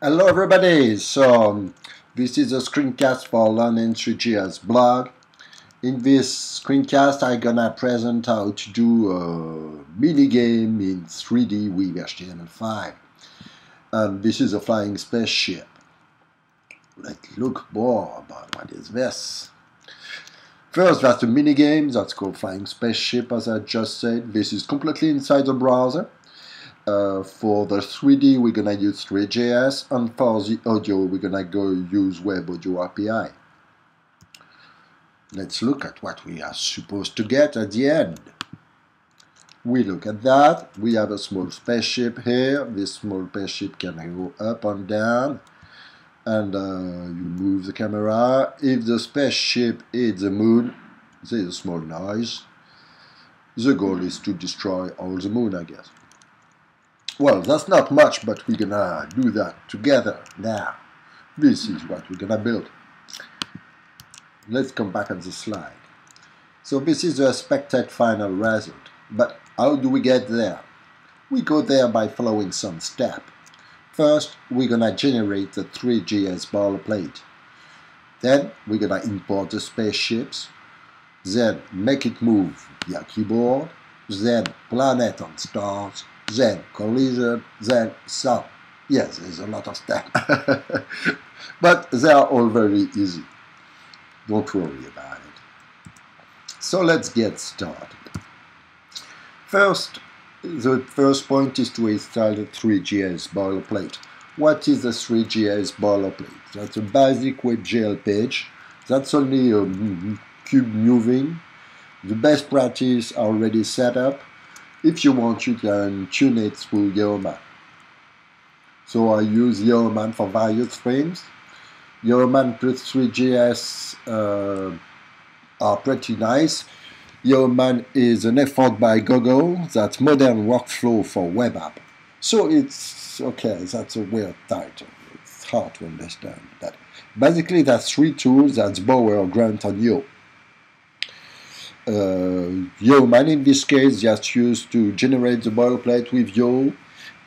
Hello everybody, so this is a screencast for Learning 3GS blog. In this screencast I'm gonna present how to do a minigame in 3D with HTML5. And this is a flying spaceship. Let's look more about what is this. First, that's a minigame that's called Flying Spaceship, as I just said. This is completely inside the browser. For the 3D, we're gonna use 3JS, and for the audio, we're gonna go use Web Audio API. Let's look at what we are supposed to get at the end. We look at that. We have a small spaceship here. This small spaceship can go up and down, and you move the camera. If the spaceship hits the moon, there's a small noise. The goal is to destroy all the moon, I guess. Well, that's not much, but we're gonna do that together now. This is what we're gonna build. Let's come back on the slide. So this is the expected final result. But how do we get there? We go there by following some steps. First, we're gonna generate the 3GS boilerplate. Then we're gonna import the spaceships. Then make it move via keyboard. Then planet and stars. Then collision, then sun. Yes, there's a lot of steps. But they are all very easy. Don't worry about it. So let's get started. First, the first point is to install the 3GS boilerplate. What is the 3GS boilerplate? That's a basic webgl page. That's only a cube moving. The best practice already set up. If you want, you can tune it through Yeoman. So I use Yeoman for various things. Yeoman plus 3GS are pretty nice. Yeoman is an effort by Google. That's modern workflow for web app. So it's okay, that's a weird title. It's hard to understand that. Basically, that's three tools. That's Bower, Grunt, and Yo. Yeoman in this case just used to generate the boilerplate with Yo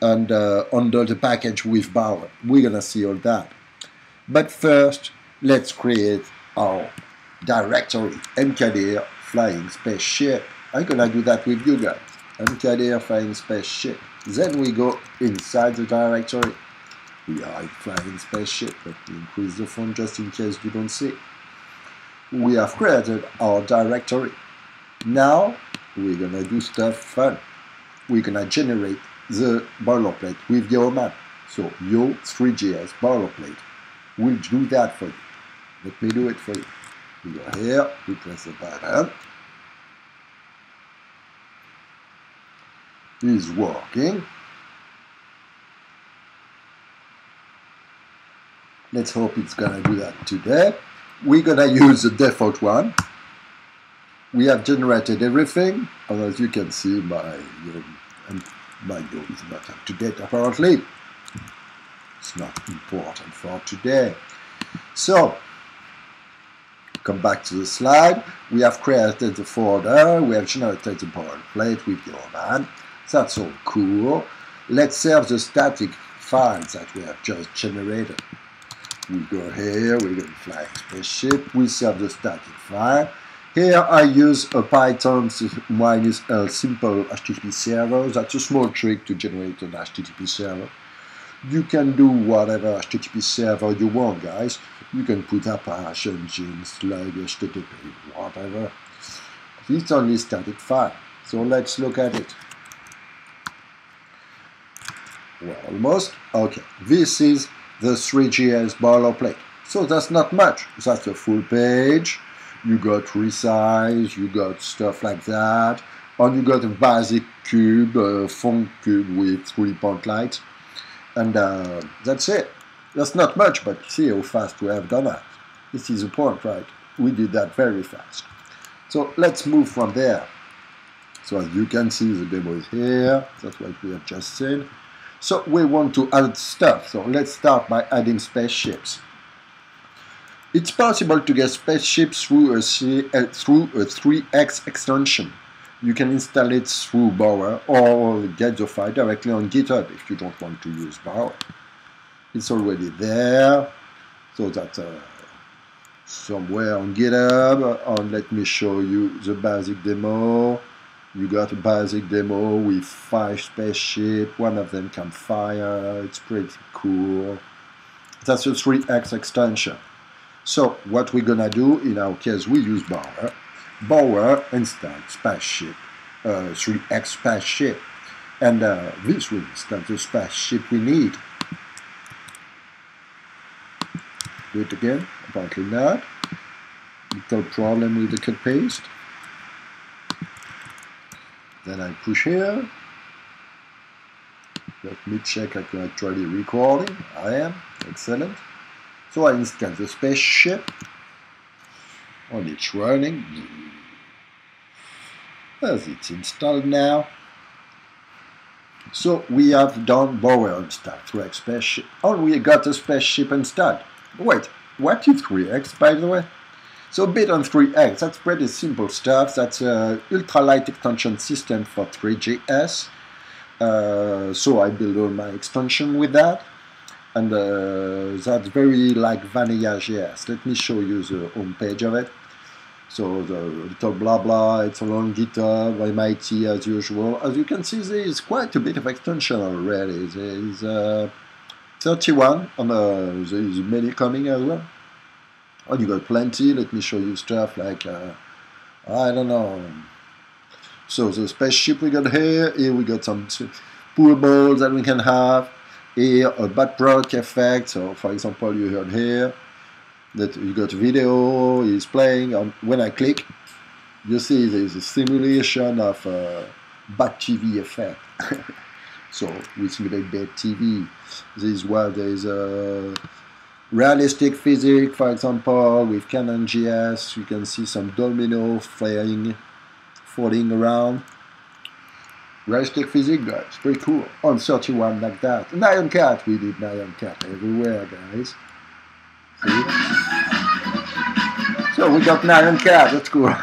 and under the package with Bower. We're gonna see all that. But first, let's create our directory, mkdir flying spaceship. I'm gonna do that with you guys. mkdir flying spaceship. Then we go inside the directory. We are in flying spaceship. Let me increase the font just in case you don't see. We have created our directory. Now we're gonna do stuff fun. We're gonna generate the boilerplate with Yeoman. So Yo 3GS boilerplate. We'll do that for you. Let me do it for you. We go here, we press the button. It's working. Let's hope it's gonna do that today. We're gonna use the default one. We have generated everything, and as you can see, my Yo is not up to date apparently. It's not important for today. So, come back to the slide. We have created the folder. We have generated the boilerplate with Yeoman. That's all cool. Let's save the static files that we have just generated. We go here, we go to Flying Spaceship. We save the static file. Here I use a Python -l simple HTTP server. That's a small trick to generate an HTTP server. You can do whatever HTTP server you want, guys. You can put Apache engine, slug, HTTP, whatever. It's only static file. So let's look at it. Well, almost. Okay, this is the 3GS boilerplate. So that's not much. That's a full page. You got resize, you got stuff like that, and you got a basic cube, font cube with 3-point lights, and that's it. That's not much, but see how fast we have done that. This is the point, right? We did that very fast. So let's move from there. So as you can see, the demo is here. That's what we have just seen. So we want to add stuff. So let's start by adding spaceships. It's possible to get spaceships through a 3x extension. You can install it through Bower or get the file directly on GitHub if you don't want to use Bower. It's already there. So that's somewhere on GitHub. And let me show you the basic demo. You got a basic demo with 5 spaceships. One of them can fire. It's pretty cool. That's a 3x extension. So what we're gonna do, in our case, we use Bower. Bower install spaceship, 3x spaceship. And this will install the spaceship we need. Do it again, apparently not. Little problem with the cut paste. Then I push here. Let me check I can actually recording. I am. Excellent. So I install the spaceship. And it's running. As it's installed now. So we have done Bower install 3x spaceship. And we got a spaceship installed. Wait, what is 3x by the way? So a bit on 3x, that's pretty simple stuff. That's a ultralight extension system for 3GS. So I build all my extension with that. And that's very like vanilla JS. Let me show you the home page of it. So the little blah blah, it's all on GitHub, MIT as usual. As you can see, there is quite a bit of extension already. There is 31, and there is many coming as well. Oh, you got plenty. Let me show you stuff like, I don't know. So the spaceship we got here we got some pool balls that we can have. Here, a back product effect. So for example, you heard here that you got video is playing. When I click, you see there's a simulation of bad TV effect. So we simulate bad TV. This is where there's a realistic physics, for example, with Canon.js. You can see some domino falling around. Realistic physics, guys, pretty cool. On 31 like that. Nyan Cat, we did Nyan Cat everywhere, guys. See? So we got Nyan Cat, that's cool.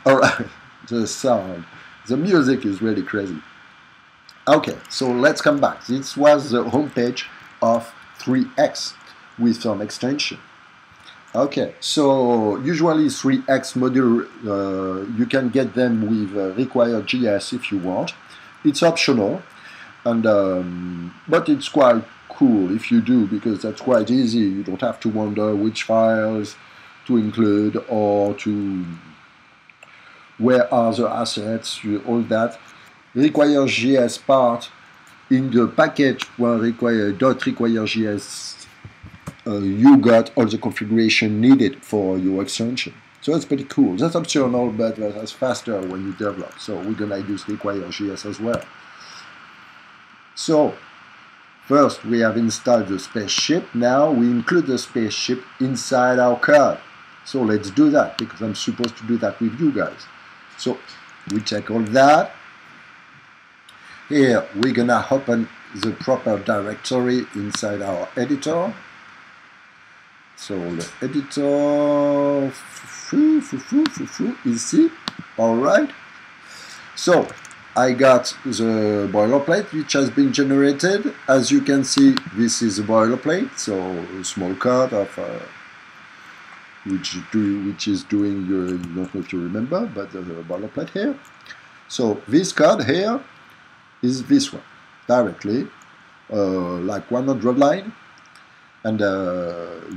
Alright, the sound. The music is really crazy. Okay, so let's come back. This was the homepage of 3x with some extension. Okay, so usually 3x module, you can get them with require.js if you want. It's optional, and but it's quite cool if you do, because that's quite easy. You don't have to wonder which files to include or to where are the assets, all that. Require.js part in the package .require.js. You got all the configuration needed for your extension. So that's pretty cool. That's optional, but that's faster when you develop. So we're gonna use require.js as well. So first we have installed the spaceship. Now we include the spaceship inside our code. So let's do that, because I'm supposed to do that with you guys. So we check all that. Here we're gonna open the proper directory inside our editor. So the editor easy. Alright. So I got the boilerplate which has been generated. As you can see, this is a boilerplate, so a small code of which is doing your, you don't know if you remember, but the boilerplate here. So this code here is this one directly, like 100 line. And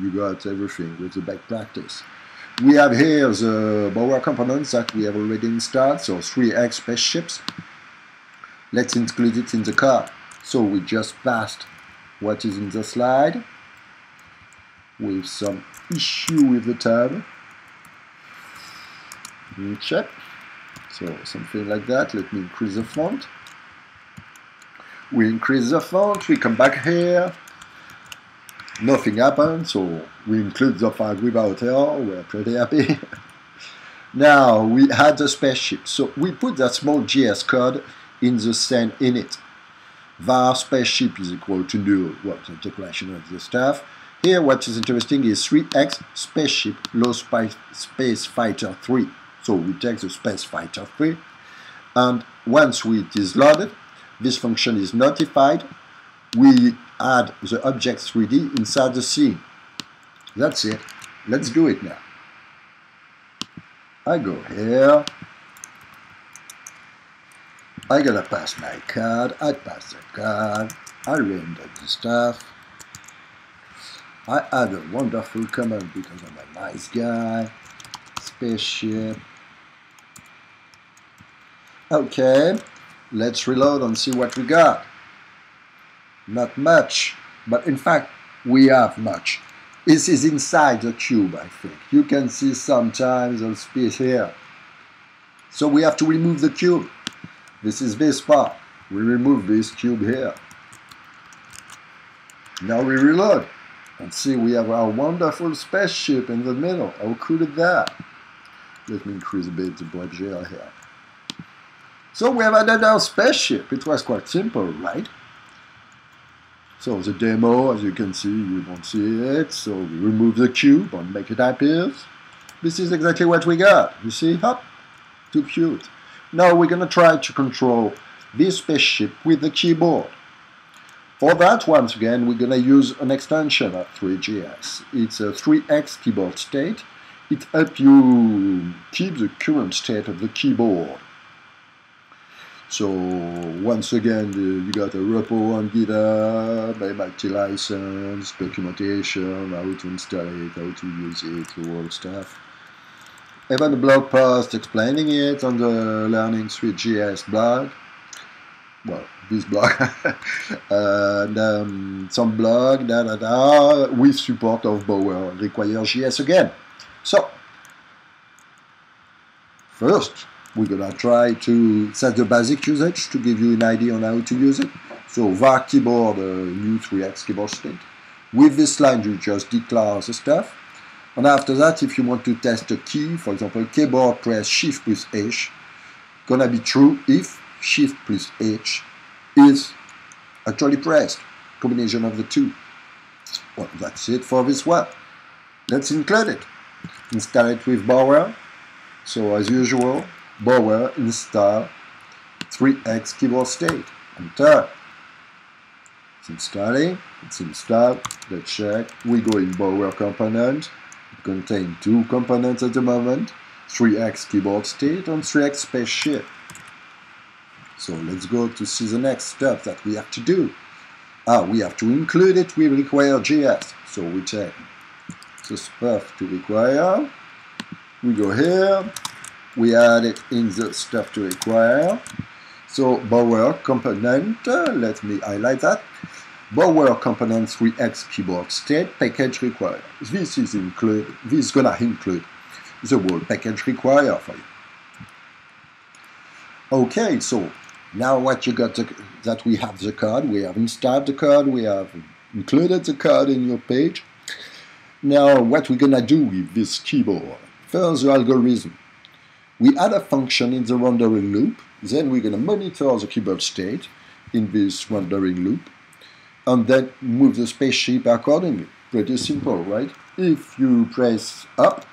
you got everything with the back practice. We have here the Bower components that we have already installed, so 3x spaceships. Let's include it in the code. So we just passed what is in the slide with some issue with the tab. Check. So something like that. Let me increase the font. We increase the font, we come back here. Nothing happened, so we include the file without error. We're pretty happy. Now we had the spaceship, so we put that small JS code in the same init. var spaceship is equal to null. Well, the declaration of the stuff. Here, what is interesting is 3x spaceship low space fighter 3. So we take the space fighter 3, and once it is loaded, this function is notified we add the object 3D inside the scene. That's it. Let's do it now. I go here. I'm gonna pass my card. I pass the card. I render the stuff. I add a wonderful command because I'm a nice guy. Spaceship. Okay, let's reload and see what we got. Not much, but in fact, we have much. This is inside the cube, I think. You can see sometimes a space here. So we have to remove the cube. This is this part. We remove this cube here. Now we reload. And see, we have our wonderful spaceship in the middle. How cool is that? Let me increase a bit the webgl here. So we have added our spaceship. It was quite simple, right? So the demo, as you can see, you don't see it. So we remove the cube and make it appear. This is exactly what we got. You see? Hop. Too cute. Now we're going to try to control this spaceship with the keyboard. For that, once again, we're going to use an extension of three.js. It's a 3x keyboard state. It helps you keep the current state of the keyboard. So once again, you got a repo on GitHub, multi-license, documentation, how to install it, how to use it, all stuff. Even a blog post explaining it on the Learning 3.js blog. Well, this blog. And some blog with support of Bower require.js again. So, first, we're going to try to set the basic usage to give you an idea on how to use it. So var keyboard, new 3x keyboard state. With this line, you just declare the stuff. And after that, if you want to test a key, for example, keyboard press Shift plus H, gonna be true if Shift plus H is actually pressed. Combination of the two. Well, that's it for this one. Let's include it. Install it with Bower. So as usual, Bower install 3x keyboard state. Enter. It's installing. It's installed. Let's check. We go in Bower component. It contains two components at the moment. 3x keyboard state and 3x spaceship. So let's go to see the next step that we have to do. We have to include it with require.js. So we check the stuff to require. We go here. We add it in the stuff to require. So Bower component, let me highlight that. Bower component 3x keyboard state package require. This is include. This is gonna include the whole package require for you. Okay, so now what you got that we have the code, we have installed the code, we have included the code in your page. Now what we're gonna do with this keyboard? First, the algorithm. We add a function in the rendering loop, then we're gonna monitor the keyboard state in this rendering loop, and then move the spaceship accordingly. Pretty simple, right? If you press up,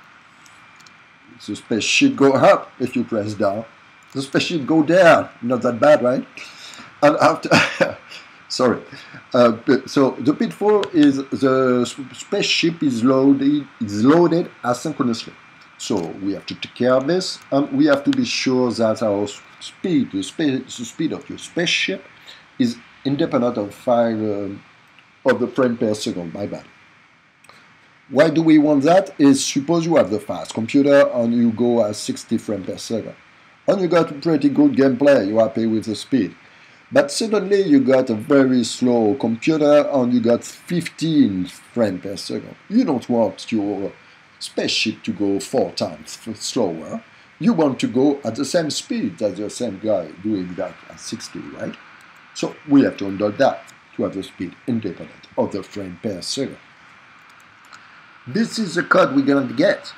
the spaceship go up. If you press down, the spaceship go down. Not that bad, right? And after, sorry. So the pitfall is the spaceship is loaded asynchronously. So we have to take care of this, and we have to be sure that our speed, the speed of your spaceship, is independent of of the frame per second. My bad. Why do we want that? Is suppose you have the fast computer and you go at 60 frames per second, and you got pretty good gameplay. You're happy with the speed, but suddenly you got a very slow computer and you got 15 frames per second. You don't want your spaceship to go 4 times slower. You want to go at the same speed as the same guy doing that at 60, right? So we have to handle that to have the speed independent of the frame per second. This is the code we're going to get.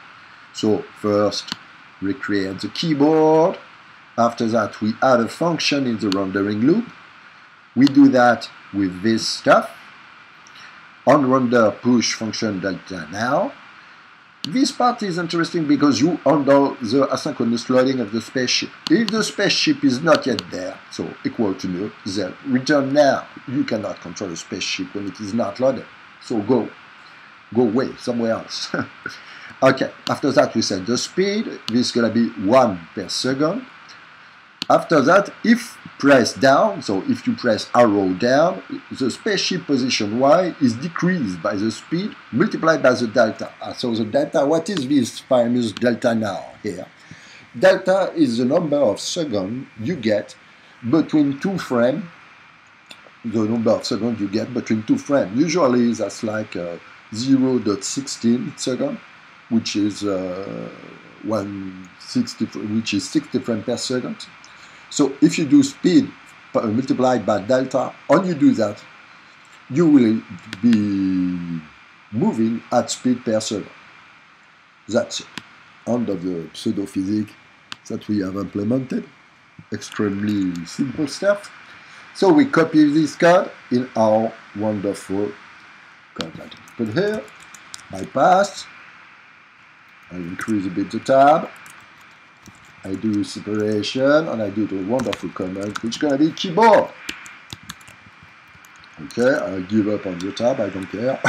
So first, recreate the keyboard. After that, we add a function in the rendering loop. We do that with this stuff. On render push function delta now. This part is interesting because you handle the asynchronous loading of the spaceship. If the spaceship is not yet there, so equal to nil, then return now. You cannot control the spaceship when it is not loaded. So go away, somewhere else. Okay, after that we set the speed. This is going to be 1 per second. After that, if press down, so if you press arrow down, the spaceship position Y is decreased by the speed multiplied by the delta. So the delta, what is this famous delta now here? Delta is the number of seconds you get between 2 frames, the number of seconds you get between 2 frames. Usually that's like 0.16 seconds, which is 60 frames per second. So if you do speed multiplied by delta, when you do that, you will be moving at speed per second. That's it. End of the pseudo-physics that we have implemented. Extremely simple stuff. So we copy this code in our wonderful code that we put here. Bypass. I increase a bit the tab. I do separation, and I do the wonderful command, which is going to be keyboard. Okay, I'll give up on the tab, I don't care.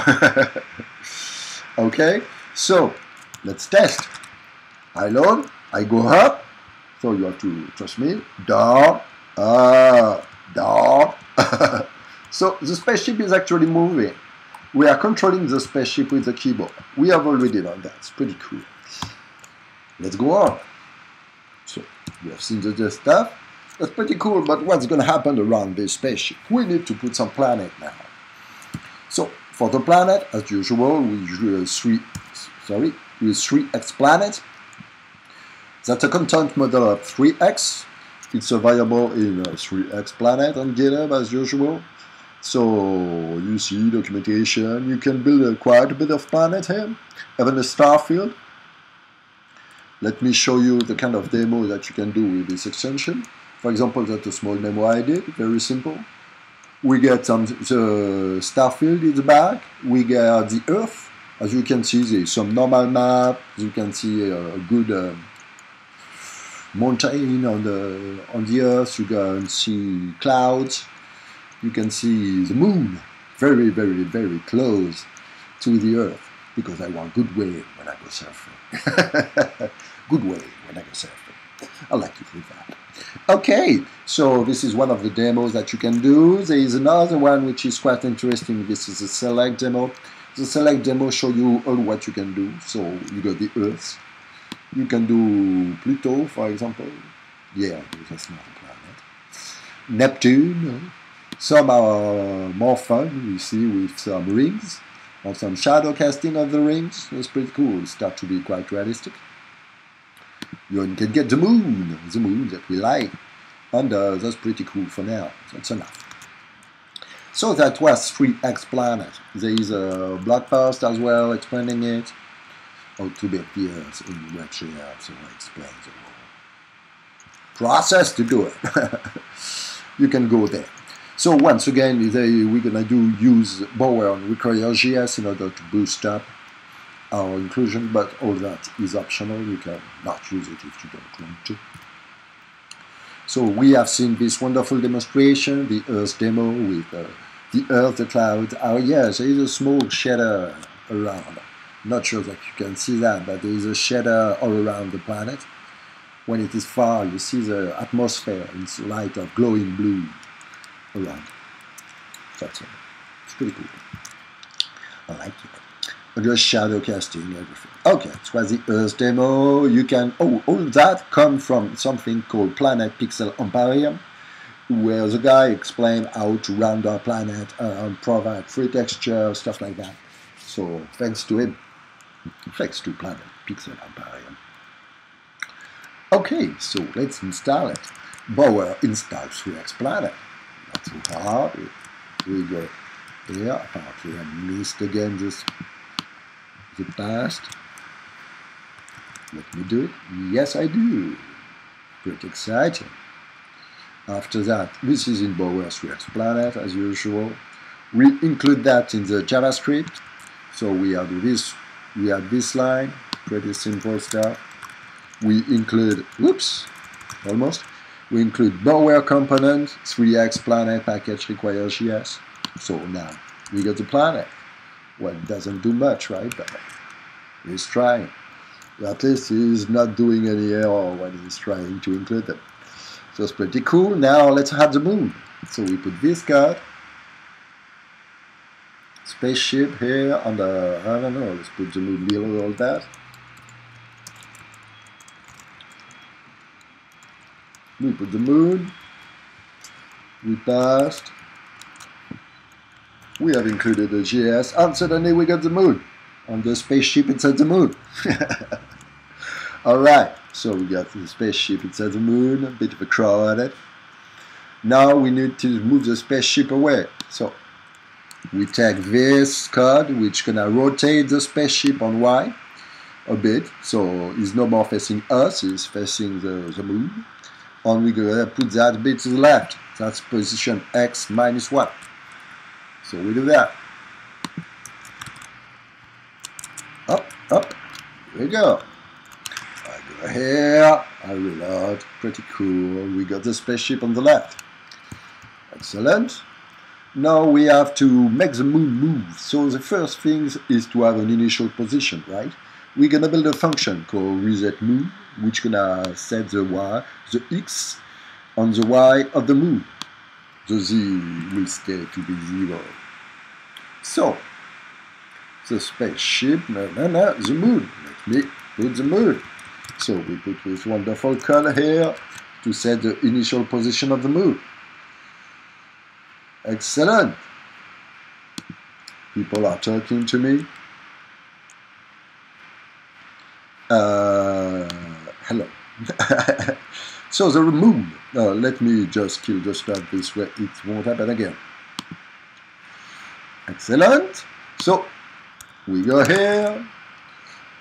Okay, so let's test. I load, I go up, so you have to trust me, down, up, down. So the spaceship is actually moving. We are controlling the spaceship with the keyboard. We have already done that, it's pretty cool. Let's go on. So we have seen the stuff. That's pretty cool, but what's going to happen around this spaceship? We need to put some planet now. So for the planet, as usual, we use 3x planet. That's a content model of 3x. It's available in 3x planet on GitHub as usual. So you see documentation. You can build quite a bit of planet here, even a star field. Let me show you the kind of demo that you can do with this extension. For example, that's a small demo I did, very simple. We get the star field in the back, we get the Earth. As you can see, there's some normal map, you can see a good mountain on the Earth, you can see clouds, you can see the moon, very, very, very close to the Earth, because I want good wave when I go surfing. Good wave when I go surfing. I like to do that. Okay, so this is one of the demos that you can do. There is another one which is quite interesting. This is a select demo. The select demo shows you all what you can do. So you got the Earth. You can do Pluto, for example. Yeah, that's not a planet. Neptune. Some are more fun, you see, with some rings, or some shadow casting of the rings. It's pretty cool. It starts to be quite realistic. You can get the moon that we like, and that's pretty cool for now. That's enough. So that was 3x planet. There is a blog post as well explaining it. How to build the Earth in webgl, so I explain the whole process to do it. You can go there. So once again, we're gonna use Bower on Require.js in order to boost up our inclusion, but all that is optional. You can not use it if you don't want to. So we have seen this wonderful demonstration, the Earth demo with the Earth, the clouds. Oh yes, there is a small shader around. Not sure that you can see that, but there is a shader all around the planet. When it is far, you see the atmosphere. It's light of glowing blue around. That's it. It's pretty cool. I like it. Just shadow casting, everything. Okay, it was the Earth demo. You can, all that come from something called Planet Pixel Emporium, where the guy explained how to render a planet and provide free texture, stuff like that. So thanks to him. Thanks to Planet Pixel Emporium. Okay, so let's install it. Bower installs 3x Planet. Not too hard. We go here. Apparently I missed again this. The past. Let me do it. Yes, I do. Pretty exciting. After that, this is in Bower 3x Planet as usual. We include that in the JavaScript. So we have this line. Pretty simple stuff. We include, whoops, almost. We include Bower component, 3x planet package requires GS. So now we got the planet. Well, it doesn't do much, right? But he's trying. At least he's not doing any error when he's trying to include them. So it's pretty cool. Now let's add the moon. So we put this card. Spaceship here on the, I don't know, let's put the moon below all that. We put the moon. We passed. We have included the GS, and suddenly we got the moon on the spaceship inside the moon. Alright, so we got the spaceship inside the moon, a bit of a crow at it. Now we need to move the spaceship away. So we take this card, which gonna rotate the spaceship on Y a bit. So it's no more facing us, it's facing the moon. And we're gonna put that bit to the left. That's position X -1. So we do that. Up, up. Here we go. I go here. I reload. Pretty cool. We got the spaceship on the left. Excellent. Now we have to make the moon move. So the first thing is to have an initial position, right? We're gonna build a function called reset moon, which gonna set the Y, the X on the Y of the moon. The Z will stay to be 0. So, the spaceship, the moon. Let me put the moon. So we put this wonderful color here to set the initial position of the moon. Excellent. People are talking to me. Hello. So the moon. Let me just kill the stuff this way. It won't happen again. Excellent. So we go here.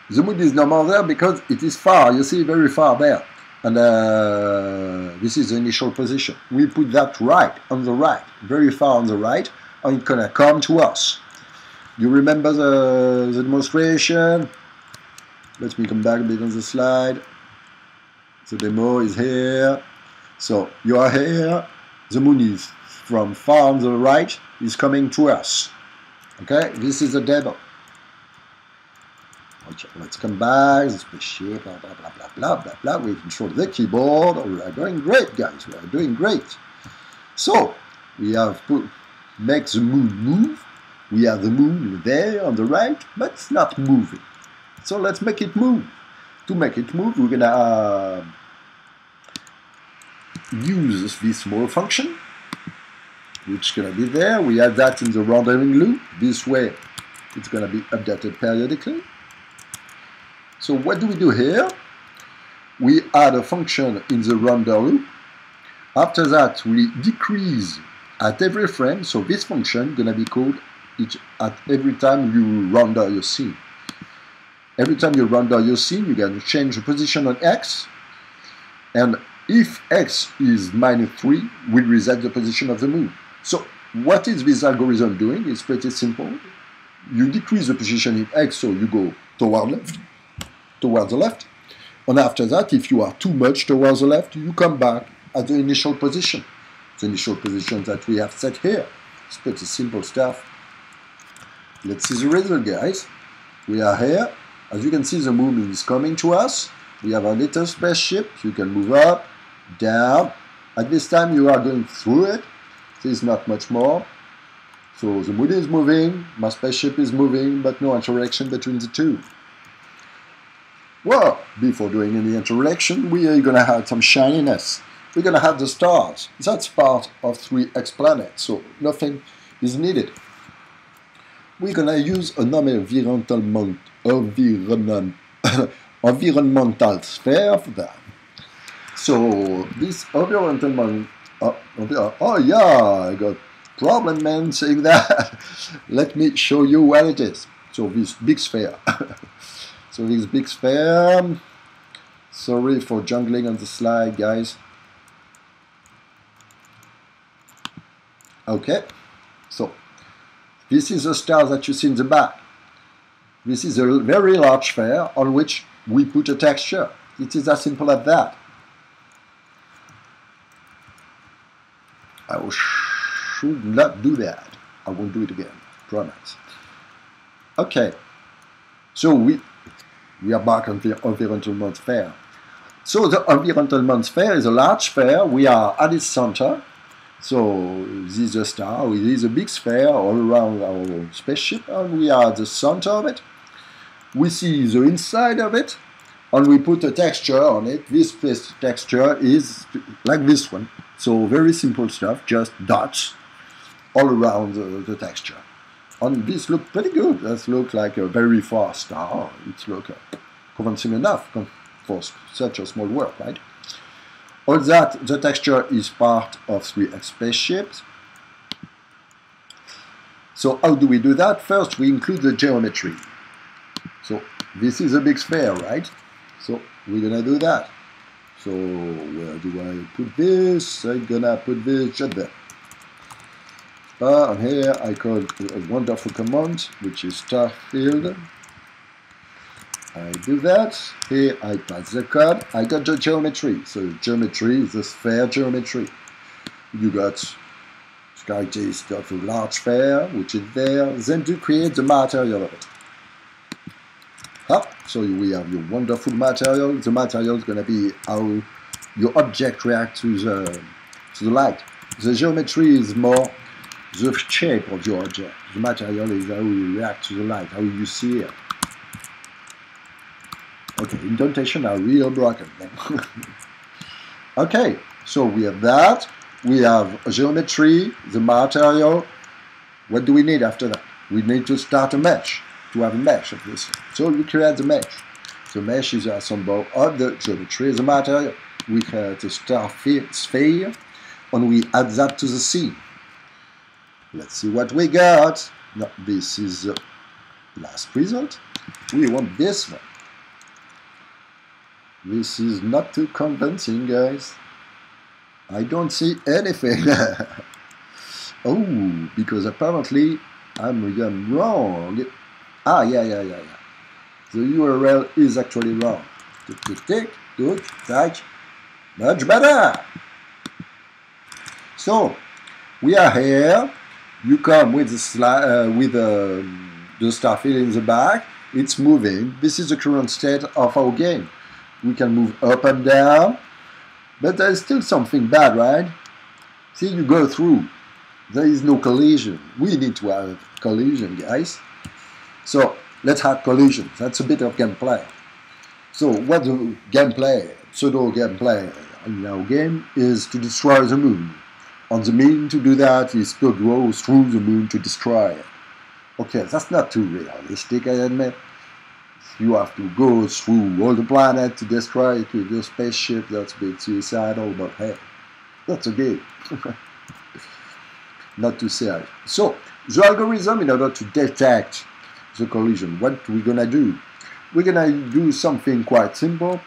The moon is no more there because it is far. You see, very far there. And this is the initial position. We put that right on the right, very far on the right, and it's gonna come to us. You remember the demonstration? Let me come back a bit on the slide. The demo is here. So you are here. The moon is from far on the right, is coming to us. Okay, this is the demo. Okay, let's come back. The spaceship, blah blah blah blah blah blah blah. We control the keyboard. We are doing great, guys. We are doing great. So we have make the moon move. We have the moon there on the right, but it's not moving. So let's make it move. To make it move, we're gonna use this small function, which is gonna be there. We add that in the rendering loop. This way, it's gonna be updated periodically. So what do we do here? We add a function in the render loop. After that, we decrease at every frame. So this function is gonna be called at every time you render your scene. Every time you render your scene, you're going to change the position on X. And if X is -3, we reset the position of the moon. So what is this algorithm doing? It's pretty simple. You decrease the position in X, so you go towards the left. And after that, if you are too much towards the left, you come back at the initial position. The initial position that we have set here. It's pretty simple stuff. Let's see the result, guys. We are here. As you can see, the moon is coming to us. We have a little spaceship. You can move up, down. At this time, you are going through it. There's not much more. So the moon is moving, my spaceship is moving, but no interaction between the two. Well, before doing any interaction, we are going to have some shininess. We're going to have the stars. That's part of 3x planet, so nothing is needed. We're going to use an environmental sphere for that. So this environmental, oh yeah, I got problem, man, saying that. Let me show you what it is. So this big sphere. So this big sphere. Sorry for jungling on the slide, guys. Okay. So this is the star that you see in the back. This is a very large sphere on which we put a texture. It is as simple as that. I should not do that. I won't do it again, promise. Okay, so we are back on the environment sphere. So the environment sphere is a large sphere. We are at its center. So this is a star. This is a big sphere all around our spaceship, and we are at the center of it. We see the inside of it, and we put a texture on it. This texture is like this one. So very simple stuff, just dots all around the texture. And this looks pretty good. This looks like a very fast star. It looks convincing enough for such a small work, right? All that, the texture is part of 3x spaceships. So how do we do that? First, we include the geometry. So this is a big sphere, right? So we're gonna do that. So where do I put this? I'm gonna put this just there. And here I call a wonderful command, which is star field. I do that. Here I pass the code. I got the geometry. So geometry is the sphere geometry. You got characteristic of a large sphere, which is there. Then to create the material of it. So we have your wonderful material. The material is going to be how your object reacts to the light. The geometry is more the shape of your object. The material is how you react to the light, how you see it. Okay, indentation are real broken then. Okay, so we have that. We have geometry, the material. What do we need after that? We need to start a mesh, to have a mesh of this. So we create the mesh. The mesh is a symbol of the geometry, the material. We create a star sphere, and we add that to the scene. Let's see what we got. No, this is the last result. We want this one. This is not too convincing, guys. I don't see anything. Oh, because apparently I'm wrong. Ah, yeah. The URL is actually wrong. Tick, good, right. Much better. So, we are here. You come with the star field in the back. It's moving. This is the current state of our game. We can move up and down, but there is still something bad, right? See, you go through. There is no collision. We need to have collision, guys. So let's have collision. That's a bit of gameplay. So what the gameplay, pseudo gameplay in our game is to destroy the moon. On the mean to do that is to go through the moon to destroy it. Okay, that's not too realistic, I admit. You have to go through all the planet to destroy it with your spaceship. That's a bit suicidal, but hey, that's a game. Not too serious. So, the algorithm, in order to detect the collision, what we're gonna do? We're gonna do something quite simple,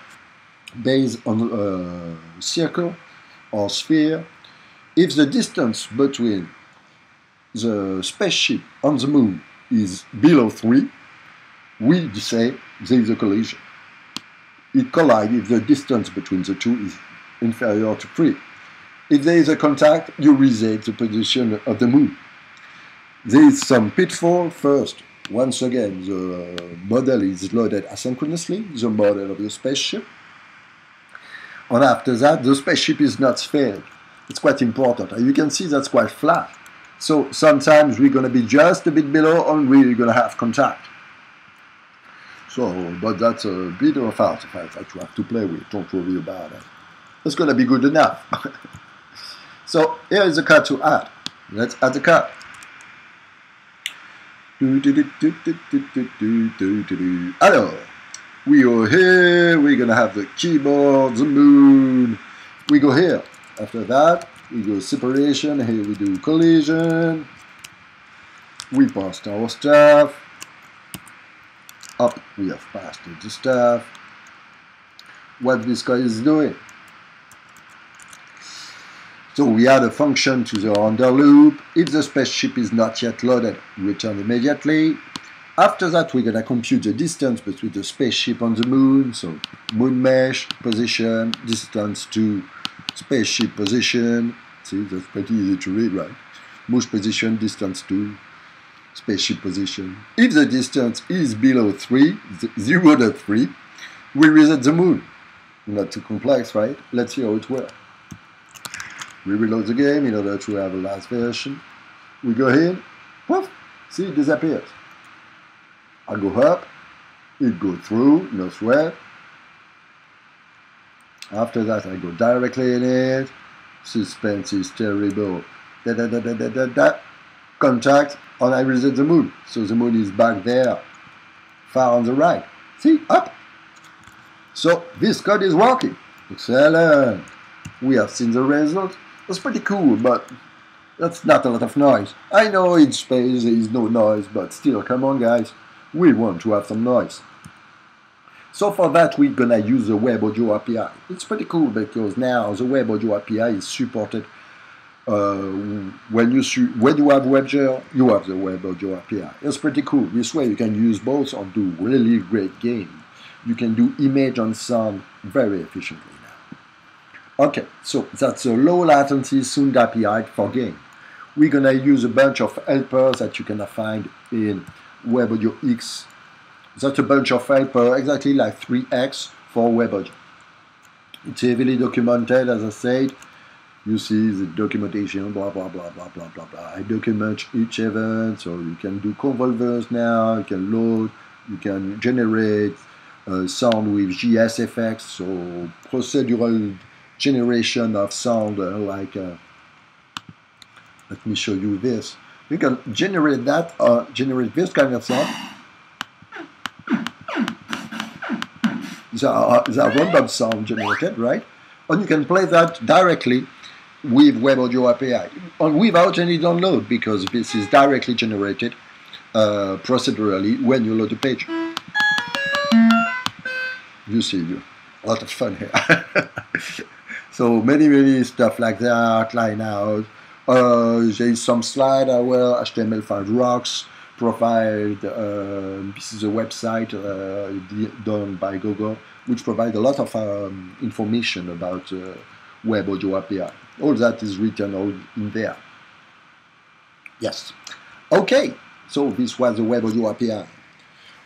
based on a circle or sphere. If the distance between the spaceship and the moon is below 3, we say there is a collision. It collides if the distance between the two is inferior to 3. If there is a contact, you reset the position of the moon. There is some pitfall. First, once again, the model is loaded asynchronously, the model of the spaceship. And after that, the spaceship is not spheric. It's quite important. And you can see that's quite flat. So sometimes we're going to be just a bit below and we're going to have contact. So, but that's a bit of an artifact that you have to play with. Don't worry about it. It's going to be good enough. So here is the code to add. Let's add the code. Alors, we are here. We're going to have the keyboard, the moon. We go here. After that, we go separation. Here we do collision. We passed our stuff. Up, we have passed the stuff. What this guy is doing. So we add a function to the under loop. If the spaceship is not yet loaded, return immediately. After that, we're going to compute the distance between the spaceship on the moon. So moon mesh, position, distance to spaceship position. See, that's pretty easy to read, right? Moon position, distance to spaceship position. If the distance is below 3, 0.3, we reset the moon. Not too complex, right? Let's see how it works. We reload the game in order to have a last version. We go in, poof, see, it disappears. I go up, it goes through, no sweat. After that, I go directly in it. Suspense is terrible. Contact, and I reset the moon. So the moon is back there, far on the right. See, up. So this code is working. Excellent. We have seen the result. It's pretty cool, but that's not a lot of noise. I know in space there is no noise, but still, come on guys. We want to have some noise. So for that, we're gonna use the WebAudio API. It's pretty cool because now the WebAudio API is supported. When you have webgl, you have the WebAudio API. It's pretty cool. This way you can use both and do really great games. You can do image and sound very efficiently now. Okay, so that's a low latency sound API for game. We're gonna use a bunch of helpers that you can find in WebAudio X. That's a bunch of helpers, exactly like 3x for WebAudio. It's heavily documented, as I said. You see the documentation, blah, blah, blah, blah, blah, blah, blah. I document each event, so you can do convolvers now, you can load, you can generate sound with GS effects, so procedural generation of sound, let me show you this. You can generate that, generate this kind of sound. These are random sound generated, right? And you can play that directly with WebAudio API, and without any download, because this is directly generated procedurally when you load the page. You see, a lot of fun here. So many stuff like that, line out. There is some slide as well, HTML5 rocks provide, this is a website done by Google, which provide a lot of information about WebAudio API. All that is written all in there. Yes. Okay, so this was the WebAudio API.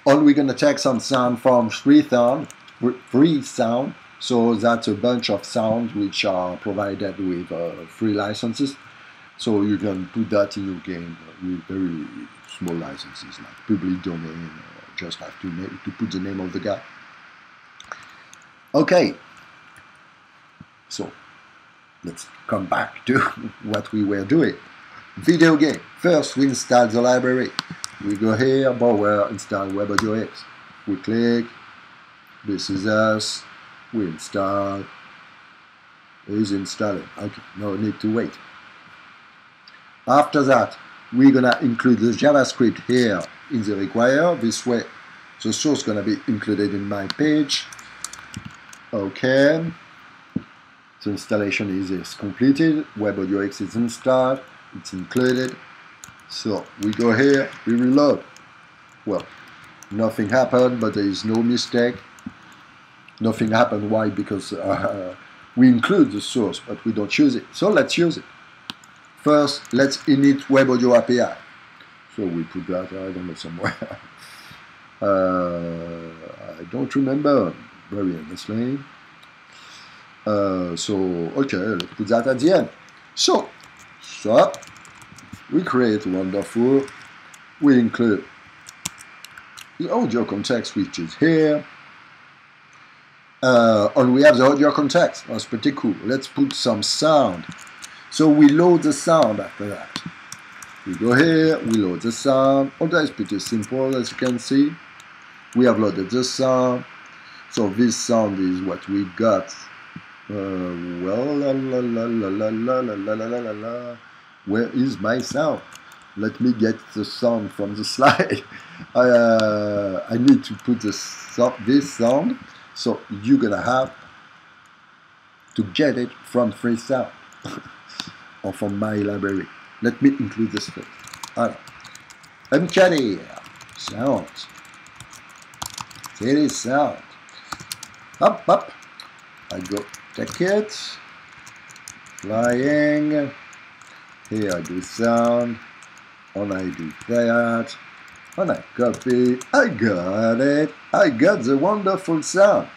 And we're going to take some sound from free sound. So that's a bunch of sounds which are provided with free licenses. So you can put that in your game with very small licenses, like public domain, just have to put the name of the guy. Okay, so let's come back to what we were doing. Video game. First, we install the library. We go here, Power, install WebAudio X. We click, this is us, we install, it is installing. Okay, no need to wait. After that, we're gonna include the JavaScript here in the require. This way, the source is gonna be included in my page. Okay, the installation is completed. WebAudio X is installed. It's included. So we go here, we reload. Well, nothing happened, but there is no mistake. Nothing happened. Why? Because we include the source, but we don't use it. So let's use it. First, let's init WebAudio API. So we put that, I don't know, somewhere. I don't remember very honestly. Okay, let's put that at the end. So we create wonderful. We include the audio context, which is here. And we have the audio context. That's pretty cool. Let's put some sound. So we load the sound after that. We go here, we load the sound. Oh, that is pretty simple, as you can see. We have loaded the sound. So this sound is what we got. Where is my sound? Let me get the sound from the slide. I need to put this sound. So you're gonna have to get it from free sound or from my library. Let me include this first. MCAD. Sounds. City sound. Up, up. I go take it. Flying. Here I do sound. And I do that. And I copy. I got it. I got the wonderful sound.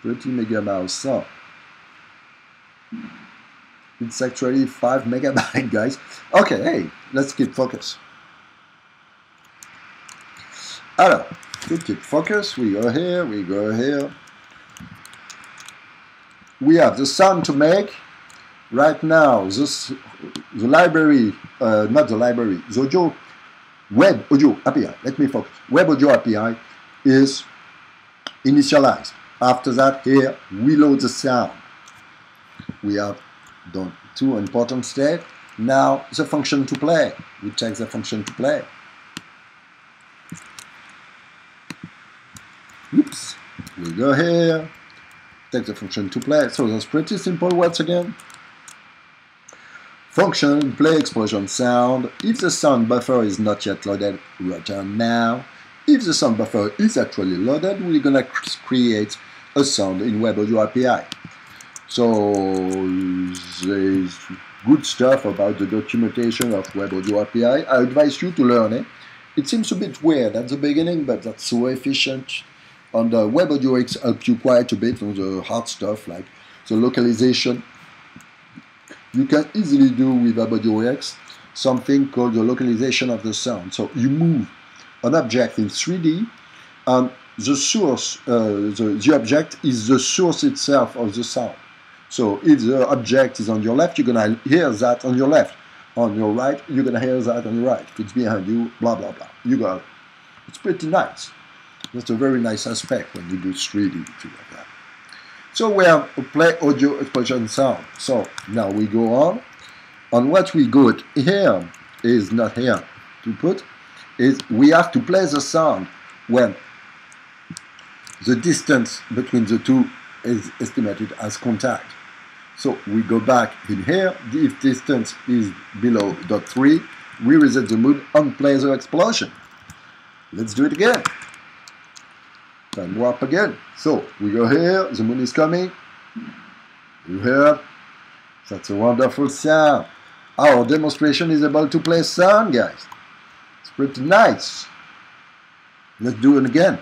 Pretty Mega Mouse sound. It's actually 5 megabytes, guys. Okay, hey, let's keep focus. Alors, to keep focus, we go here, we go here. We have the sound to make. Right now, the library, not the library, the audio, web audio API, let me focus. Web audio API is initialized. After that, here, we load the sound. We have done 2 important steps. Now, the function to play. We check the function to play. Oops. We go here, take the function to play. So that's pretty simple once again. Function, play explosion sound. If the sound buffer is not yet loaded, return now. If the sound buffer is actually loaded, we're gonna create a sound in Web Audio API. So there's good stuff about the documentation of Web Audio API. I advise you to learn it. It seems a bit weird at the beginning, but that's so efficient. On the Web Audio X help you quite a bit on the hard stuff like the localization. You can easily do with Web Audio X something called the localization of the sound. So you move an object in 3D and the source, the object is the source itself of the sound. So if the object is on your left, you're going to hear that on your left. On your right, you're going to hear that on your right. If it's behind you, blah, blah, blah. You got it. It's pretty nice. That's a very nice aspect when you do 3D like that. So we have a play audio explosion sound. So now we go on. On what we got here is not here to put, is we have to play the sound when the distance between the two is estimated as contact. So we go back in here, if distance is below .3, we reset the mood and play the explosion. Let's do it again. Time warp again. So we go here, the moon is coming. You hear? That's a wonderful sound. Our demonstration is able to play sound, guys. It's pretty nice. Let's do it again.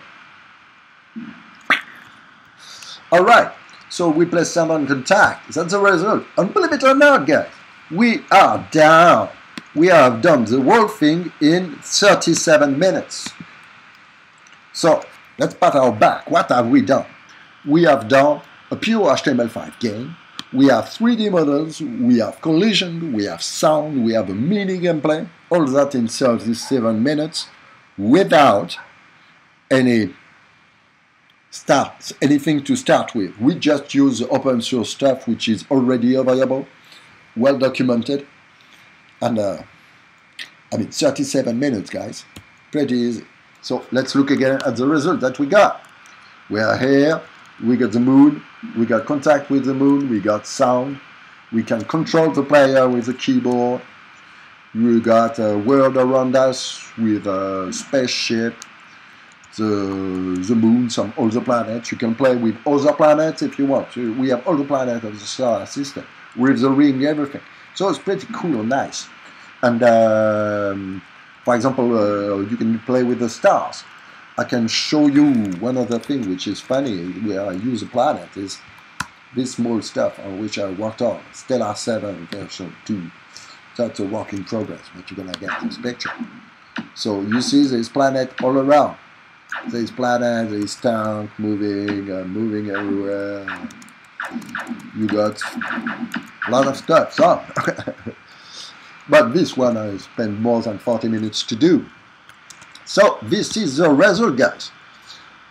Alright, so we play sound on contact. That's the result. And believe it or not, guys, we are down. We have done the whole thing in 37 minutes. So, let's pat our back. What have we done? We have done a pure HTML5 game. We have 3D models, we have collision, we have sound, we have a mini gameplay. All that in 37 minutes without anything to start with. We just use the open source stuff which is already available, well documented, and I mean 37 minutes, guys, pretty easy. So let's look again at the result that we got. We are here, we got the moon, we got contact with the moon, we got sound, we can control the player with the keyboard, we got a world around us with a spaceship, the moon, some other planets. You can play with other planets if you want. We have all the planets of the solar system with the ring, everything. So it's pretty cool and nice. And for example, you can play with the stars. I can show you one other thing which is funny where I use a planet is this small stuff on which I worked on, Stellar 7 version 2. That's a work in progress, but you're gonna get this picture. So you see this planet all around. This planet, this tank moving everywhere. You got a lot of stuff. So, but this one I spent more than 40 minutes to do. So this is the result, guys.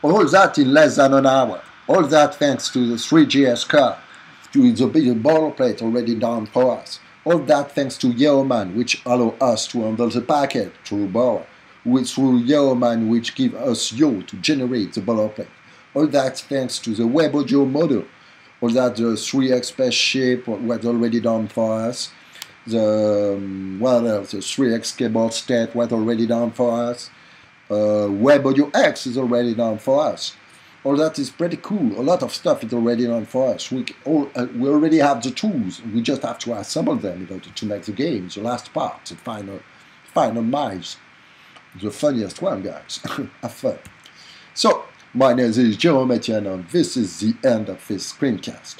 All that in less than an hour. All that thanks to the 3GS card, to the big boilerplate already done for us. All that thanks to Yeoman, which allow us to handle the packet through Bower. Through Yeoman, which give us Yo to generate the boilerplate. All that thanks to the Web Audio model. All that the 3X spaceship was already done for us. what else? The 3x keyboard state was already done for us. WebAudioX is already done for us. All that is pretty cool. A lot of stuff is already done for us. We already have the tools. We just have to assemble them in order to make the game. The last part, the final miles. The funniest one, guys. Have fun. So, my name is Jerome Etienne, and this is the end of this screencast.